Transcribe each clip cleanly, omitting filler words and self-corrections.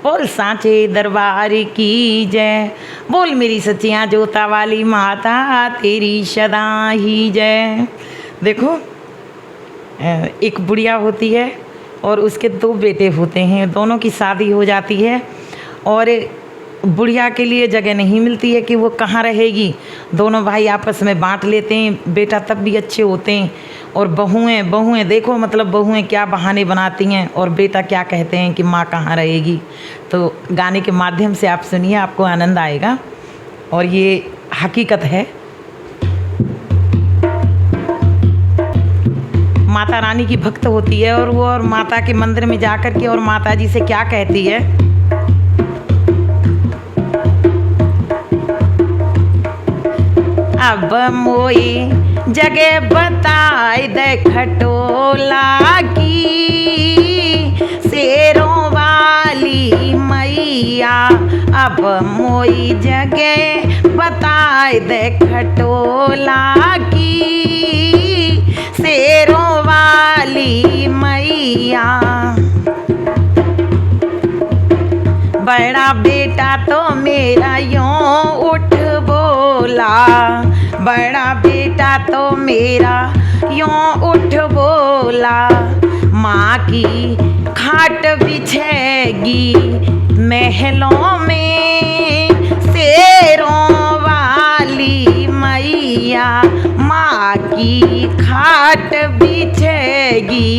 बोल सांचे दरबार की जय। बोल मेरी सच्चियाँ जोता वाली माता तेरी सदा ही जय। देखो एक बुढ़िया होती है और उसके 2 बेटे होते हैं, दोनों की शादी हो जाती है और बुढ़िया के लिए जगह नहीं मिलती है कि वो कहाँ रहेगी। दोनों भाई आपस में बांट लेते हैं। बेटा तब भी अच्छे होते हैं और बहुएं देखो मतलब बहुएं क्या बहाने बनाती हैं और बेटा क्या कहते हैं कि माँ कहाँ रहेगी। तो गाने के माध्यम से आप सुनिए, आपको आनंद आएगा और ये हकीकत है। माता रानी की भक्त होती है और वो और माता के मंदिर में जाकर के और माता जी से क्या कहती है, अब मोई जगह बताए दे खटोला की शेरों वाली मैया। अब मोई जगह बताए दे खटोला की शेरों वाली मैया। बड़ा बेटा तो मेरा यूं उठ बोला, बड़ा बेटा तो मेरा यूं उठ बोला, माँ की खाट बिछेगी महलों में शेरों वाली मैया। माँ की खाट बिछेगी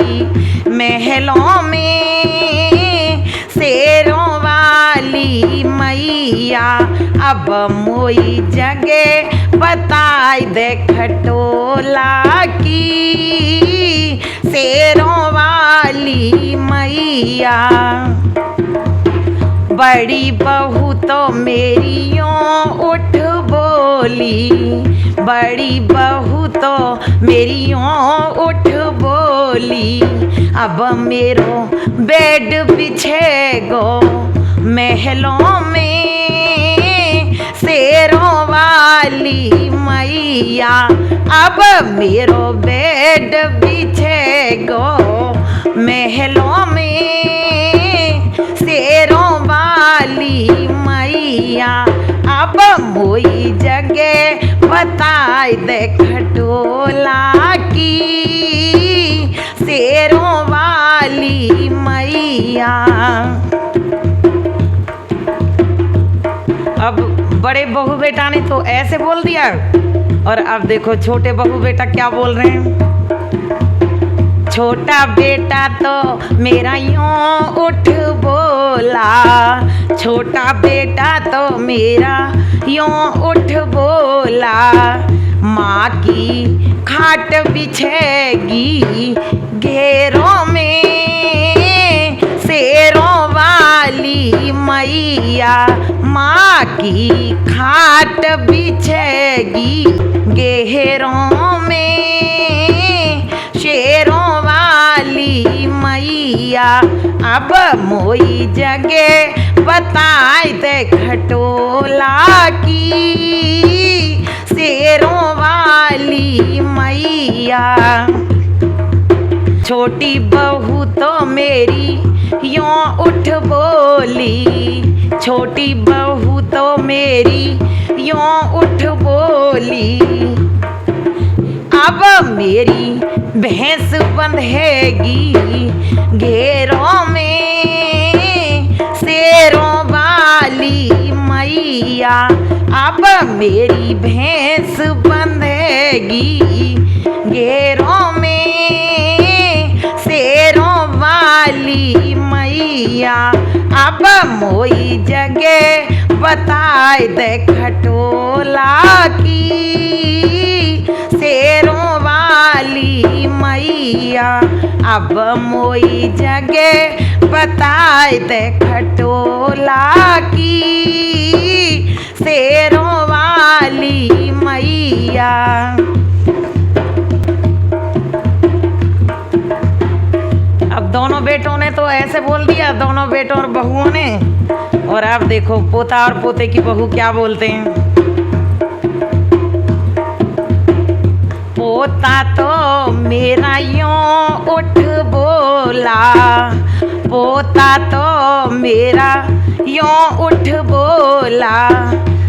महलों में शेरों वाली मैया। अब मोई जगह बताए दे खटोला की शेरों वाली मैया। बड़ी बहू तो मेरी यूं उठ बोली, बड़ी बहू तो मेरी यूं उठ बोली, अब मेरो बेड बिछेगो महलों में शेरों वाली मैया। अब मेरो बेड बिछेगो महलों में शेरों वाली मैया। अब मोई जगह बताए दे खटोला की शेरों वाली मैया। अब बड़े बहू बेटा ने तो ऐसे बोल दिया और अब देखो छोटे बहू बेटा क्या बोल रहे हैं। छोटा बेटा तो मेरा यूं उठ बोला, छोटा बेटा तो मेरा यूं उठ बोला, माँ की खाट बिछेगी घेरों में शेरों वाली मैया। माँ की खाट बिछेगी घेरों में शेरों वाली मैया। अब मोई जगह बताए दे खटोला की शेरों वाली मैया। छोटी बहू तो मेरी यूं उठ बोली, छोटी बहू तो मेरी यूं उठ बोली, अब मेरी भैंस बंधेगी घेरों में शेरों वाली मैया। अब मेरी भैंस बंधेगी घेरों में शेरों वाली मैया। अब मोई जगह बताए दे खटोला की शेरों वाली मैया। अब मोई जगह बताए दे खटोला की शेरों वाली मैया। अब दोनों बेटों ने तो ऐसे बोल दिया, दोनों बेटों और बहुओं ने, और अब देखो पोता और पोते की बहू क्या बोलते हैं। पोता तो मेरा यूं उठ बोला, पोता तो मेरा यों उठ बोला,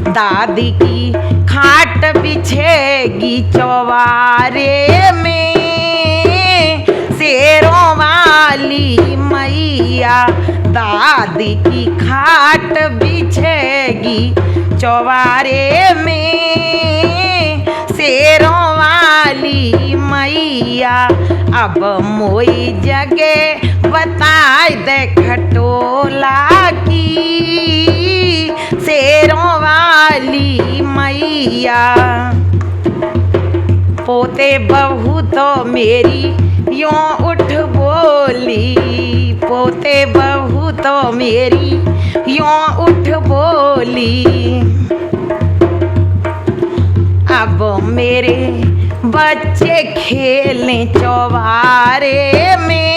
दादी की खाट बिछेगी चौबारे में, शेरों वाली मैया दादी की खाट बिछेगी चौबारे में, शेरों वाली मैया अब मोई जगह बताए दे खटोला की, शेरों वाली मैया। पोते बहू तो मेरी यों उठ बोली, पोते बहू तो मेरी यों उठ बोली, अब मेरे बच्चे खेलें चौबारे में,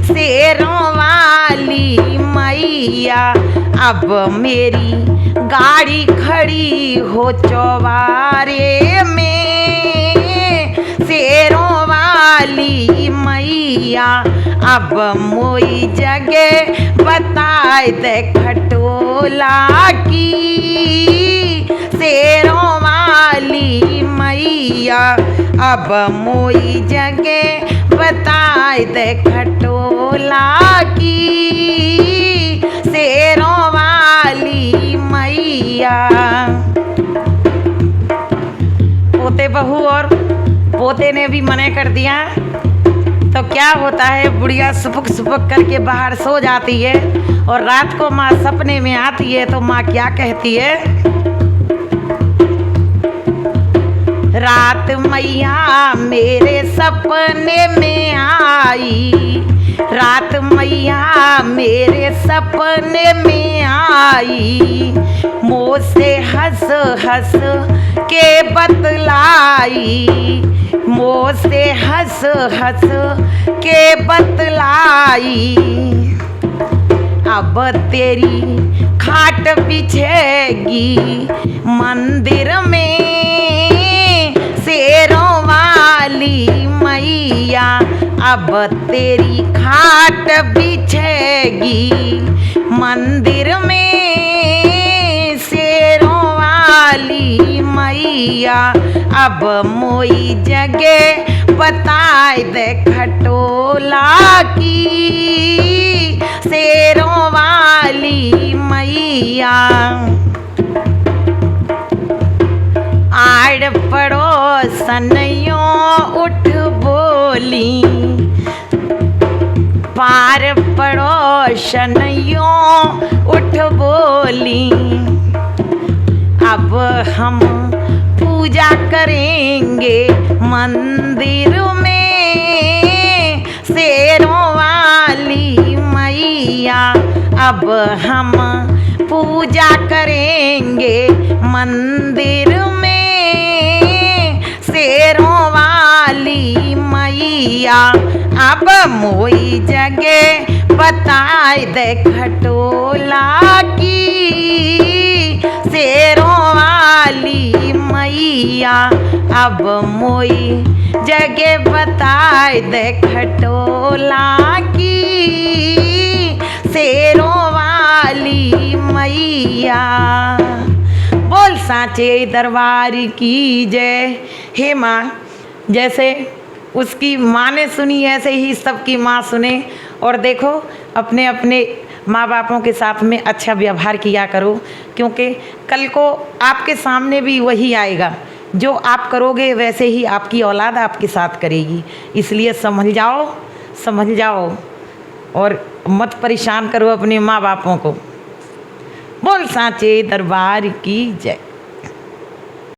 शेरों वाली मैया अब मेरी गाड़ी खड़ी हो चौबारे में, शेरों वाली मैया अब मोई जगह बताए दे खटोला की, शेरों वाली मैया अब मोई जगह बताए दे खटोला की, शेरों वाली मैया। पोते बहू और पोते ने भी मना कर दिया तो क्या होता है, बुढ़िया सुपुक सुपुक करके बाहर सो जाती है और रात को माँ सपने में आती है तो माँ क्या कहती है, रात मैया मेरे सपने में आई, रात मैया मेरे सपने में आई, मुँह से हंस हंस के बतलाई, मुँह से हंस हंस के बतलाई, अब तेरी खाट बिछेगी मंदिर में, शेरों वाली मैया अब तेरी खाट बिछेगी मंदिर में, शेरों वाली मैया अब मोई जगह बताए दे खटोला की, शेरों वाली मैया। आड़ पड़ोसनियों उठ बोली, पार पड़ोसनियों उठ बोली, अब हम पूजा करेंगे मंदिर में, शेरों वाली मैया अब हम पूजा करेंगे मंदिर में, शेरों वाली मैया अब मोई जगह बताए दे खटोला की, शेरों वाली मैया अब मोई जगह बताए दे खटोला की, शेरों वाली मैया। बोल सांचे दरबार की जय। हे माँ, जैसे उसकी माँ ने सुनी ऐसे ही सबकी माँ सुने, और देखो अपने अपने माँ बापों के साथ में अच्छा व्यवहार किया करो, क्योंकि कल को आपके सामने भी वही आएगा, जो आप करोगे वैसे ही आपकी औलाद आपके साथ करेगी। इसलिए समझ जाओ और मत परेशान करो अपने माँ बापों को। बोल सांचे दरबार की जय।